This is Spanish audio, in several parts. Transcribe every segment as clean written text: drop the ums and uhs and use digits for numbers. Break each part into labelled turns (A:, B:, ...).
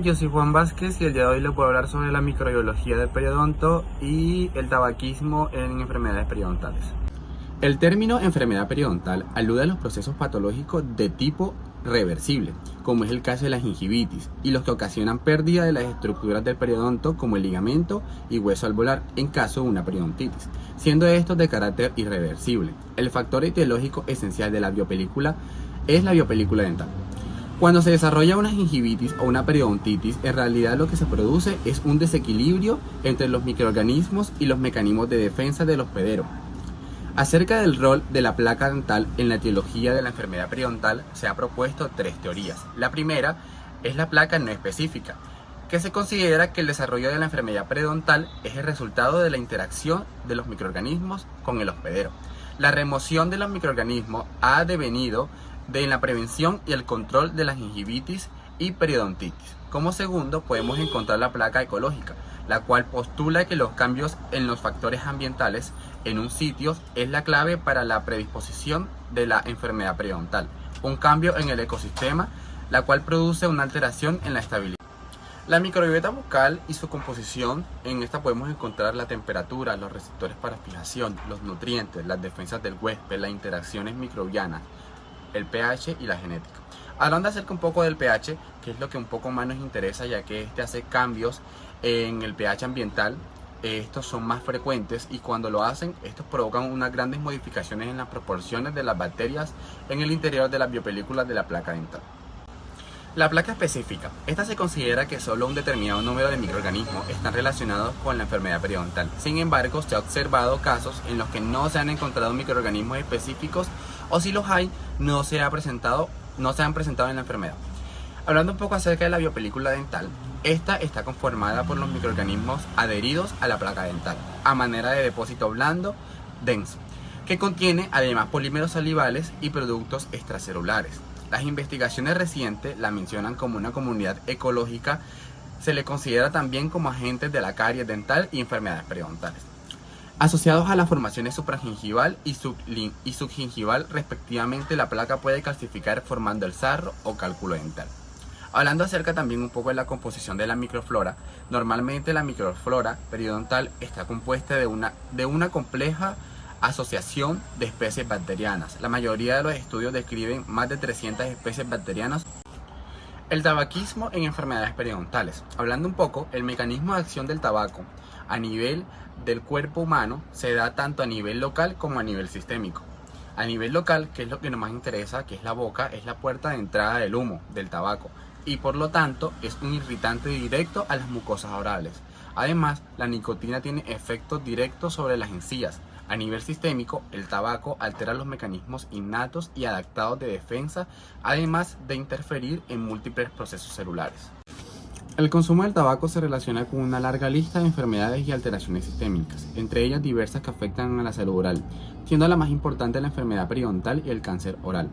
A: yo soy Juan Vázquez y el día de hoy les voy a hablar sobre la microbiología del periodonto y el tabaquismo en enfermedades periodontales. El término enfermedad periodontal alude a los procesos patológicos de tipo reversible, como es el caso de la gingivitis, y los que ocasionan pérdida de las estructuras del periodonto como el ligamento y hueso alveolar en caso de una periodontitis, siendo estos de carácter irreversible. El factor etiológico esencial de la biopelícula es la biopelícula dental. Cuando se desarrolla una gingivitis o una periodontitis, en realidad lo que se produce es un desequilibrio entre los microorganismos y los mecanismos de defensa del hospedero. Acerca del rol de la placa dental en la etiología de la enfermedad periodontal se ha propuesto tres teorías. La primera es la placa no específica, que se considera que el desarrollo de la enfermedad periodontal es el resultado de la interacción de los microorganismos con el hospedero. La remoción de los microorganismos ha devenido de la prevención y el control de la gingivitis y periodontitis. Como segundo, podemos encontrar la placa ecológica, la cual postula que los cambios en los factores ambientales en un sitio es la clave para la predisposición de la enfermedad periodontal. Un cambio en el ecosistema, la cual produce una alteración en la estabilidad. La microbiota bucal y su composición, en esta podemos encontrar la temperatura, los receptores para fijación, los nutrientes, las defensas del huésped, las interacciones microbianas, el pH y la genética. Hablando acerca un poco del pH, que es lo que un poco más nos interesa, ya que este hace cambios en el pH ambiental. Estos son más frecuentes y cuando lo hacen, estos provocan unas grandes modificaciones en las proporciones de las bacterias en el interior de las biopelículas de la placa dental. La placa específica. Esta se considera que solo un determinado número de microorganismos están relacionados con la enfermedad periodontal. Sin embargo, se ha observado casos en los que no se han encontrado microorganismos específicos o si los hay, no se han presentado en la enfermedad. Hablando un poco acerca de la biopelícula dental, esta está conformada por los microorganismos adheridos a la placa dental, a manera de depósito blando denso, que contiene además polímeros salivales y productos extracelulares. Las investigaciones recientes la mencionan como una comunidad ecológica. Se le considera también como agentes de la caries dental y enfermedades periodontales, asociados a las formaciones supragingival y subgingival respectivamente. La placa puede calcificar formando el sarro o cálculo dental. Hablando acerca también un poco de la composición de la microflora, normalmente la microflora periodontal está compuesta de una compleja asociación de especies bacterianas. La mayoría de los estudios describen más de 300 especies bacterianas. El tabaquismo en enfermedades periodontales. Hablando un poco, el mecanismo de acción del tabaco a nivel del cuerpo humano se da tanto a nivel local como a nivel sistémico. A nivel local, que es lo que nos más interesa, que es la boca, es la puerta de entrada del humo del tabaco y por lo tanto es un irritante directo a las mucosas orales. Además, la nicotina tiene efectos directos sobre las encías. A nivel sistémico, el tabaco altera los mecanismos innatos y adaptados de defensa, además de interferir en múltiples procesos celulares. El consumo del tabaco se relaciona con una larga lista de enfermedades y alteraciones sistémicas, entre ellas diversas que afectan a la salud oral, siendo la más importante la enfermedad periodontal y el cáncer oral.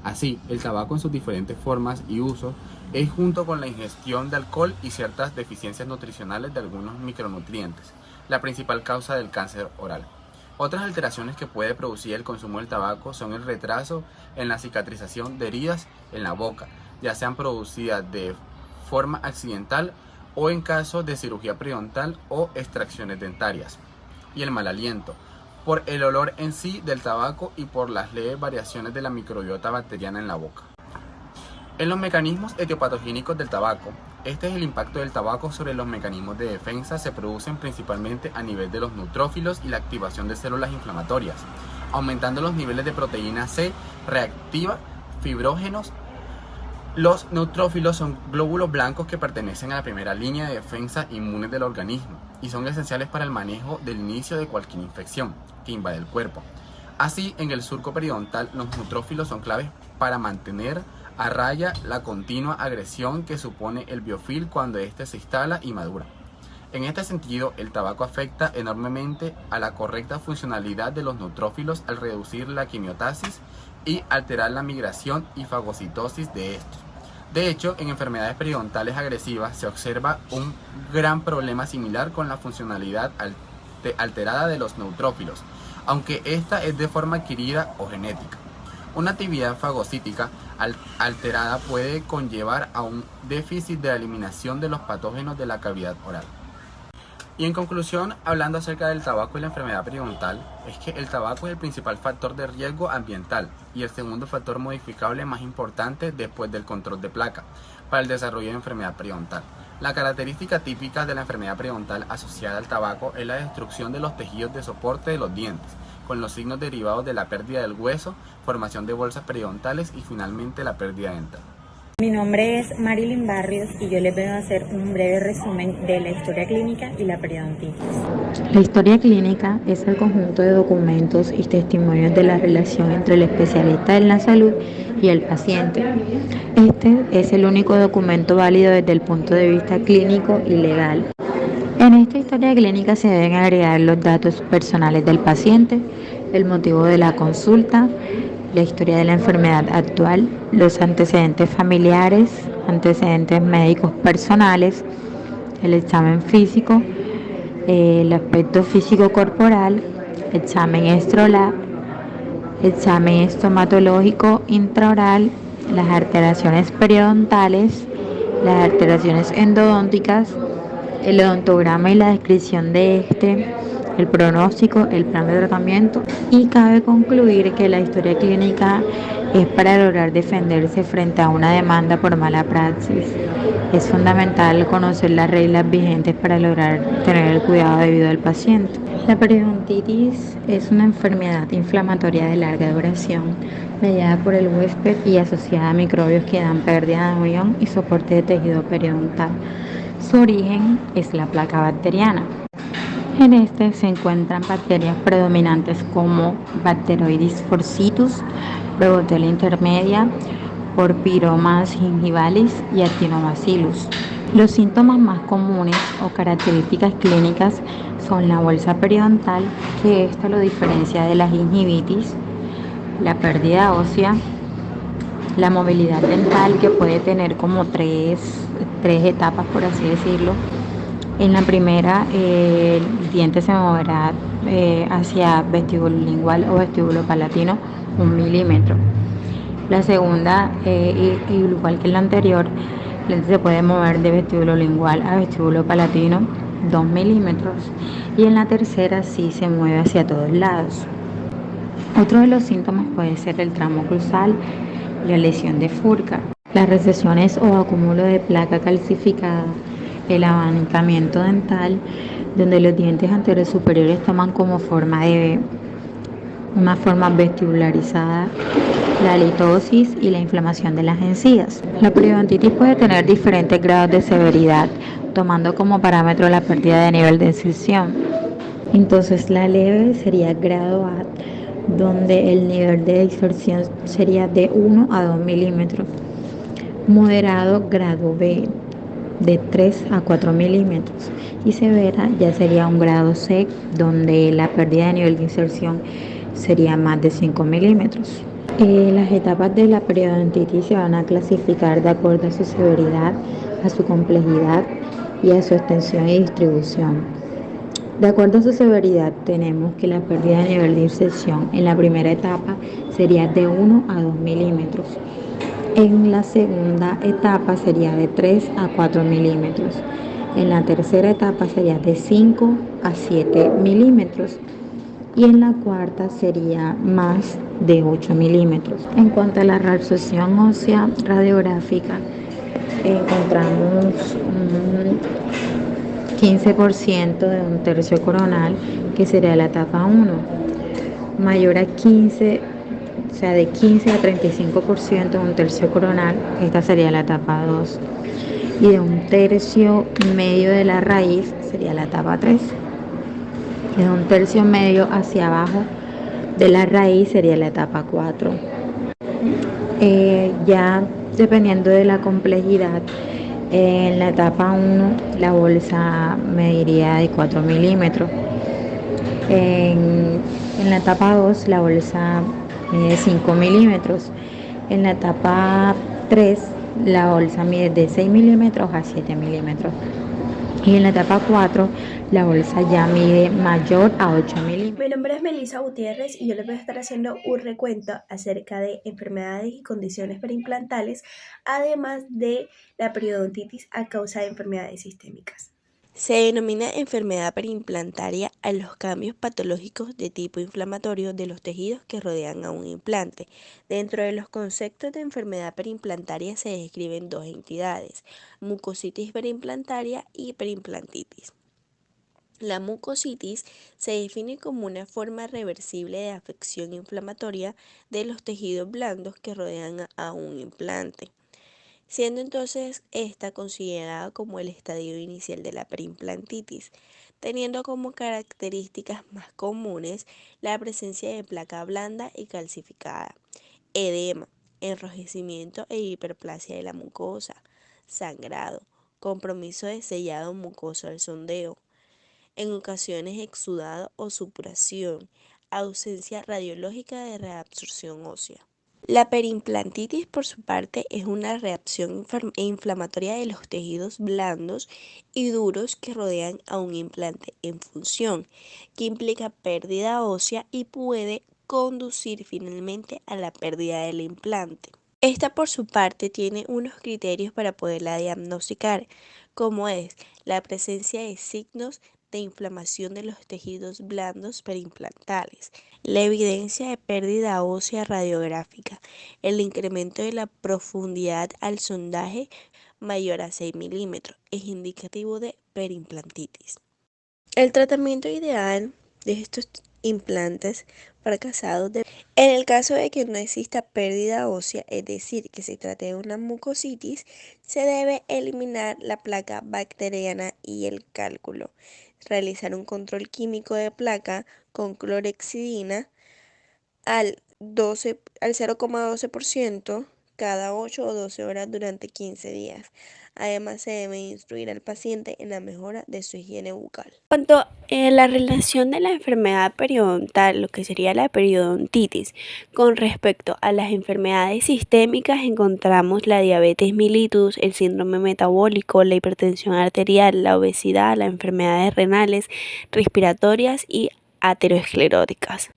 A: Así, el tabaco en sus diferentes formas y usos es, junto con la ingestión de alcohol y ciertas deficiencias nutricionales de algunos micronutrientes, la principal causa del cáncer oral. Otras alteraciones que puede producir el consumo del tabaco son el retraso en la cicatrización de heridas en la boca, ya sean producidas de forma accidental o en caso de cirugía periodontal o extracciones dentarias, y el mal aliento, por el olor en sí del tabaco y por las leves variaciones de la microbiota bacteriana en la boca. En los mecanismos etiopatogénicos del tabaco, este es el impacto del tabaco sobre los mecanismos de defensa. Se producen principalmente a nivel de los neutrófilos y la activación de células inflamatorias, aumentando los niveles de proteína C reactiva, fibrógenos. Los neutrófilos son glóbulos blancos que pertenecen a la primera línea de defensa inmune del organismo y son esenciales para el manejo del inicio de cualquier infección que invade el cuerpo. Así, en el surco periodontal, los neutrófilos son claves para mantener a raya la continua agresión que supone el biofilm cuando éste se instala y madura. En este sentido, el tabaco afecta enormemente a la correcta funcionalidad de los neutrófilos al reducir la quimiotasis y alterar la migración y fagocitosis de estos. De hecho, en enfermedades periodontales agresivas se observa un gran problema similar con la funcionalidad alterada de los neutrófilos, aunque esta es de forma adquirida o genética. Una actividad fagocítica alterada puede conllevar a un déficit de eliminación de los patógenos de la cavidad oral. Y en conclusión, hablando acerca del tabaco y la enfermedad periodontal, es que el tabaco es el principal factor de riesgo ambiental y el segundo factor modificable más importante después del control de placa para el desarrollo de enfermedad periodontal. La característica típica de la enfermedad periodontal asociada al tabaco es la destrucción de los tejidos de soporte de los dientes, con los signos derivados de la pérdida del hueso, formación de bolsas periodontales y finalmente la pérdida dental.
B: Mi nombre es Marilyn Barrios y yo les vengo a hacer un breve resumen de la historia clínica y la periodontitis.
C: La historia clínica es el conjunto de documentos y testimonios de la relación entre el especialista en la salud y el paciente. Este es el único documento válido desde el punto de vista clínico y legal. En esta historia clínica se deben agregar los datos personales del paciente, el motivo de la consulta, la historia de la enfermedad actual, los antecedentes familiares, antecedentes médicos personales, el examen físico, el aspecto físico corporal, examen EstroLab, examen estomatológico intraoral, las alteraciones periodontales, las alteraciones endodónticas, el odontograma y la descripción de este, el pronóstico, el plan de tratamiento, y cabe concluir que la historia clínica es para lograr defenderse frente a una demanda por mala praxis. Es fundamental conocer las reglas vigentes para lograr tener el cuidado debido al paciente. La periodontitis es una enfermedad inflamatoria de larga duración mediada por el huésped y asociada a microbios que dan pérdida de unión y soporte de tejido periodontal. Su origen es la placa bacteriana. En este se encuentran bacterias predominantes como Bacteroides forcitus, Prevotella intermedia, Porphyromonas gingivalis y Actinobacillus. Los síntomas más comunes o características clínicas son la bolsa periodontal, que esta lo diferencia de la gingivitis, la pérdida ósea, la movilidad dental, que puede tener como tres etapas, por así decirlo. En la primera, el diente se moverá hacia vestíbulo lingual o vestíbulo palatino 1 milímetro. La segunda, igual que en la anterior, el diente se puede mover de vestíbulo lingual a vestíbulo palatino 2 milímetros. Y en la tercera sí se mueve hacia todos lados. Otro de los síntomas puede ser el tramo cruzal y la lesión de Furca, las recesiones o acúmulo de placa calcificada, el abanicamiento dental, donde los dientes anteriores superiores toman como una forma vestibularizada, la litosis y la inflamación de las encías. La periodontitis puede tener diferentes grados de severidad, tomando como parámetro la pérdida de nivel de incisión. Entonces, la leve sería grado A, donde el nivel de distorsión sería de 1 a 2 milímetros. Moderado, grado B, de 3 a 4 milímetros. Y severa ya sería un grado C, donde la pérdida de nivel de inserción sería más de 5 milímetros. Las etapas de la periodontitis se van a clasificar de acuerdo a su severidad, a su complejidad y a su extensión y distribución. De acuerdo a su severidad, tenemos que la pérdida de nivel de inserción en la primera etapa sería de 1 a 2 milímetros. En la segunda etapa sería de 3 a 4 milímetros. En la tercera etapa sería de 5 a 7 milímetros. Y en la cuarta sería más de 8 milímetros. En cuanto a la reabsorción ósea radiográfica, encontramos un 15% de un tercio coronal, que sería la etapa 1, mayor a 15, o sea, de 15 a 35% de un tercio coronal, esta sería la etapa 2, y de un tercio medio de la raíz sería la etapa 3, y de un tercio medio hacia abajo de la raíz sería la etapa 4. Ya dependiendo de la complejidad, en la etapa 1 la bolsa mediría de 4 milímetros. En la etapa 2 la bolsa mide 5 milímetros. En la etapa 3 la bolsa mide de 6 milímetros a 7 milímetros. Y en la etapa 4, la bolsa ya mide mayor a 8 milímetros.
D: Mi nombre es Melissa Gutiérrez y yo les voy a estar haciendo un recuento acerca de enfermedades y condiciones preimplantales, además de la periodontitis a causa de enfermedades sistémicas.
E: Se denomina enfermedad perimplantaria a los cambios patológicos de tipo inflamatorio de los tejidos que rodean a un implante. Dentro de los conceptos de enfermedad perimplantaria se describen dos entidades: mucositis perimplantaria y perimplantitis. La mucositis se define como una forma reversible de afección inflamatoria de los tejidos blandos que rodean a un implante, siendo entonces esta considerada como el estadio inicial de la perimplantitis, teniendo como características más comunes la presencia de placa blanda y calcificada, edema, enrojecimiento e hiperplasia de la mucosa, sangrado, compromiso de sellado mucoso al sondeo, en ocasiones exudado o supuración, ausencia radiológica de reabsorción ósea. La perimplantitis, por su parte, es una reacción inflamatoria de los tejidos blandos y duros que rodean a un implante en función, que implica pérdida ósea y puede conducir finalmente a la pérdida del implante. Esta, por su parte, tiene unos criterios para poderla diagnosticar, como es la presencia de signos de inflamación de los tejidos blandos perimplantales, la evidencia de pérdida ósea radiográfica, el incremento de la profundidad al sondaje mayor a 6 milímetros, es indicativo de perimplantitis. El tratamiento ideal de estos implantes fracasados en el caso de que no exista pérdida ósea, es decir, que se trate de una mucositis, se debe eliminar la placa bacteriana y el cálculo, realizar un control químico de placa con clorhexidina al 0,12% cada 8 o 12 horas durante 15 días. Además, se debe instruir al paciente en la mejora de su higiene bucal. En cuanto a la relación de la enfermedad periodontal, lo que sería la periodontitis, con respecto a las enfermedades sistémicas, encontramos la diabetes mellitus, el síndrome metabólico, la hipertensión arterial, la obesidad, las enfermedades renales, respiratorias y ateroscleróticas.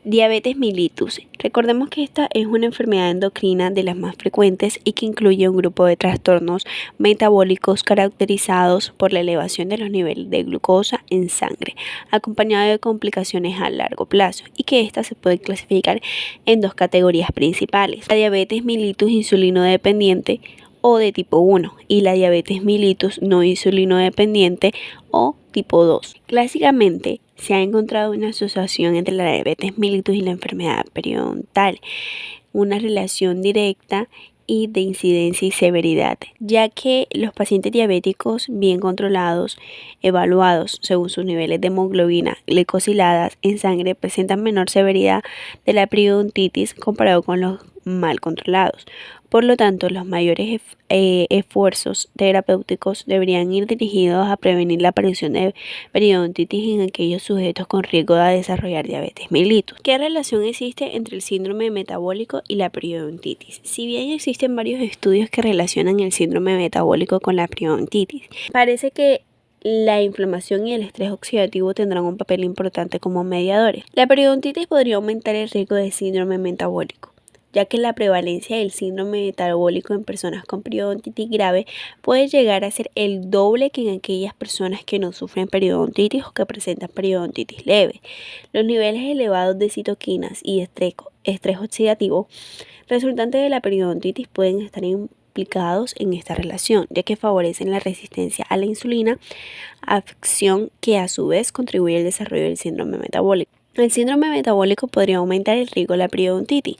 E: Diabetes mellitus. Recordemos que esta es una enfermedad endocrina de las más frecuentes y que incluye un grupo de trastornos metabólicos caracterizados por la elevación de los niveles de glucosa en sangre, acompañado de complicaciones a largo plazo, y que esta se puede clasificar en dos categorías principales: la diabetes mellitus insulino dependiente o de tipo 1 y la diabetes mellitus no insulino dependiente o tipo 2. Clásicamente se ha encontrado una asociación entre la diabetes mellitus y la enfermedad periodontal, una relación directa y de incidencia y severidad, ya que los pacientes diabéticos bien controlados, evaluados según sus niveles de hemoglobina glicosiladas en sangre, presentan menor severidad de la periodontitis comparado con los mal controlados. Por lo tanto, los mayores esfuerzos terapéuticos deberían ir dirigidos a prevenir la aparición de periodontitis en aquellos sujetos con riesgo de desarrollar diabetes mellitus. ¿Qué relación existe entre el síndrome metabólico y la periodontitis? Si bien existen varios estudios que relacionan el síndrome metabólico con la periodontitis, parece que la inflamación y el estrés oxidativo tendrán un papel importante como mediadores. La periodontitis podría aumentar el riesgo de síndrome metabólico, ya que la prevalencia del síndrome metabólico en personas con periodontitis grave puede llegar a ser el doble que en aquellas personas que no sufren periodontitis o que presentan periodontitis leve. Los niveles elevados de citoquinas y estrés oxidativo resultantes de la periodontitis pueden estar implicados en esta relación, ya que favorecen la resistencia a la insulina, afección que a su vez contribuye al desarrollo del síndrome metabólico. El síndrome metabólico podría aumentar el riesgo de la periodontitis,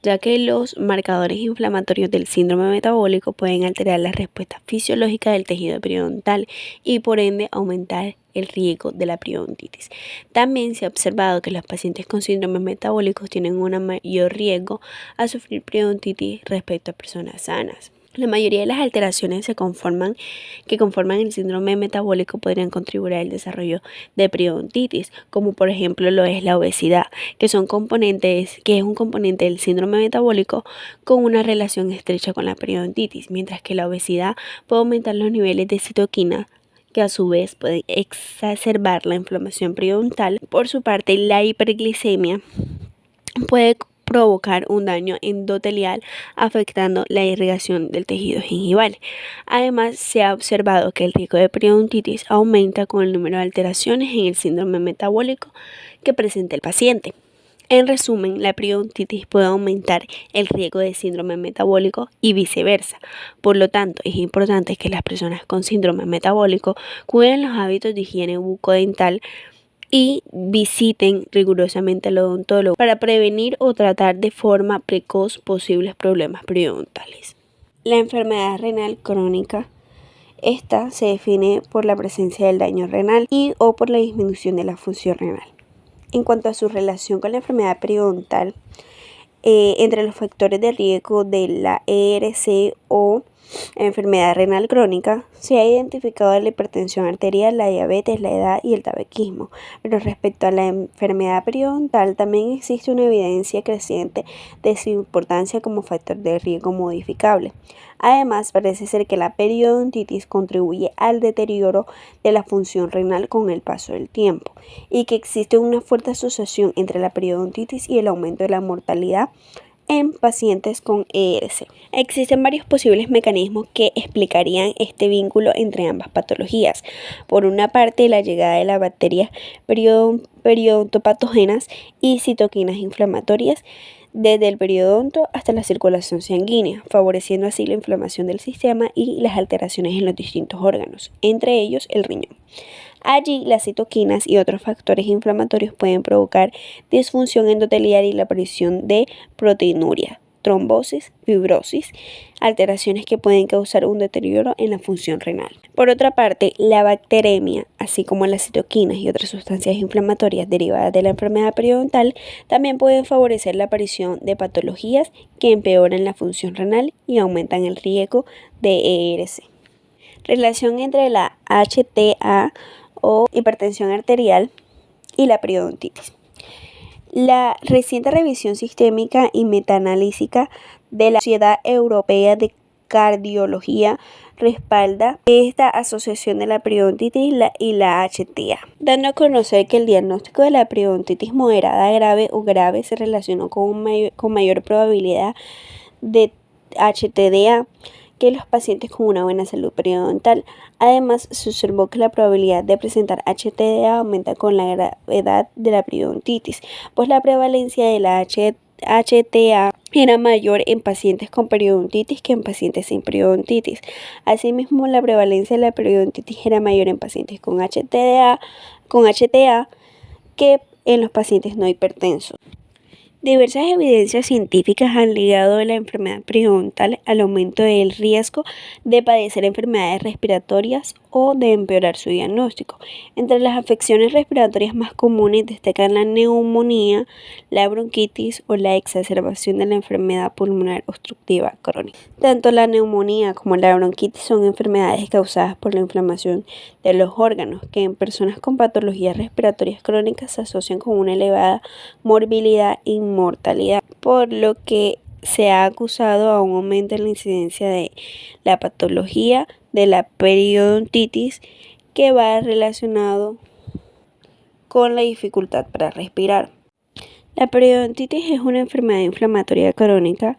E: ya que los marcadores inflamatorios del síndrome metabólico pueden alterar la respuesta fisiológica del tejido periodontal y por ende aumentar el riesgo de la periodontitis. También se ha observado que los pacientes con síndromes metabólicos tienen un mayor riesgo a sufrir periodontitis respecto a personas sanas. La mayoría de las alteraciones que conforman el síndrome metabólico podrían contribuir al desarrollo de periodontitis, como por ejemplo lo es la obesidad, que es un componente del síndrome metabólico con una relación estrecha con la periodontitis, mientras que la obesidad puede aumentar los niveles de citoquina, que a su vez puede exacerbar la inflamación periodontal. Por su parte, la hiperglicemia puede provocar un daño endotelial afectando la irrigación del tejido gingival. Además, se ha observado que el riesgo de periodontitis aumenta con el número de alteraciones en el síndrome metabólico que presenta el paciente. En resumen, la periodontitis puede aumentar el riesgo de síndrome metabólico y viceversa. Por lo tanto, es importante que las personas con síndrome metabólico cuiden los hábitos de higiene bucodental y visiten rigurosamente al odontólogo para prevenir o tratar de forma precoz posibles problemas periodontales. La enfermedad renal crónica. Esta se define por la presencia del daño renal y o por la disminución de la función renal. En cuanto a su relación con la enfermedad periodontal, entre los factores de riesgo de la ERC o enfermedad renal crónica, se ha identificado la hipertensión arterial, la diabetes, la edad y el tabaquismo. Pero respecto a la enfermedad periodontal, también existe una evidencia creciente de su importancia como factor de riesgo modificable. Además, parece ser que la periodontitis contribuye al deterioro de la función renal con el paso del tiempo y que existe una fuerte asociación entre la periodontitis y el aumento de la mortalidad en pacientes con ERC. Existen varios posibles mecanismos que explicarían este vínculo entre ambas patologías. Por una parte, la llegada de las bacterias periodontopatógenas y citoquinas inflamatorias desde el periodonto hasta la circulación sanguínea, favoreciendo así la inflamación del sistema y las alteraciones en los distintos órganos, entre ellos el riñón. Allí, las citoquinas y otros factores inflamatorios pueden provocar disfunción endotelial y la aparición de proteinuria, trombosis, fibrosis, alteraciones que pueden causar un deterioro en la función renal. Por otra parte, la bacteremia, así como las citoquinas y otras sustancias inflamatorias derivadas de la enfermedad periodontal, también pueden favorecer la aparición de patologías que empeoran la función renal y aumentan el riesgo de ERC. Relación entre la HTA o hipertensión arterial y la periodontitis. La reciente revisión sistémica y metaanalítica de la Sociedad Europea de Cardiología respalda esta asociación de la periodontitis y la HTA, dando a conocer que el diagnóstico de la periodontitis moderada, grave o grave se relacionó con mayor probabilidad de HTDA que los pacientes con una buena salud periodontal. Además, se observó que la probabilidad de presentar HTDA aumenta con la gravedad de la periodontitis, pues la prevalencia de la HTA era mayor en pacientes con periodontitis que en pacientes sin periodontitis. Asimismo, la prevalencia de la periodontitis era mayor en pacientes con HTA que en los pacientes no hipertensos. Diversas evidencias científicas han ligado la enfermedad periodontal al aumento del riesgo de padecer enfermedades respiratorias o de empeorar su diagnóstico. Entre las afecciones respiratorias más comunes destacan la neumonía, la bronquitis o la exacerbación de la enfermedad pulmonar obstructiva crónica. Tanto la neumonía como la bronquitis son enfermedades causadas por la inflamación de los órganos, que en personas con patologías respiratorias crónicas se asocian con una elevada morbilidad y mortalidad, por lo que se ha acusado a un aumento en la incidencia de la patología de la periodontitis, que va relacionado con la dificultad para respirar. La periodontitis es una enfermedad inflamatoria crónica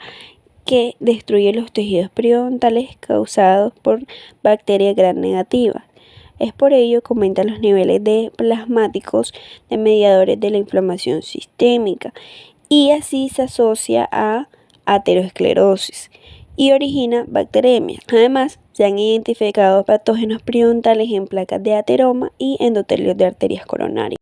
E: que destruye los tejidos periodontales causados por bacterias gram negativas. Es por ello que aumentan los niveles de plasmáticos de mediadores de la inflamación sistémica y así se asocia a aterosclerosis y origina bacteremia. Además, se han identificado patógenos periodontales en placas de ateroma y endotelios de arterias coronarias.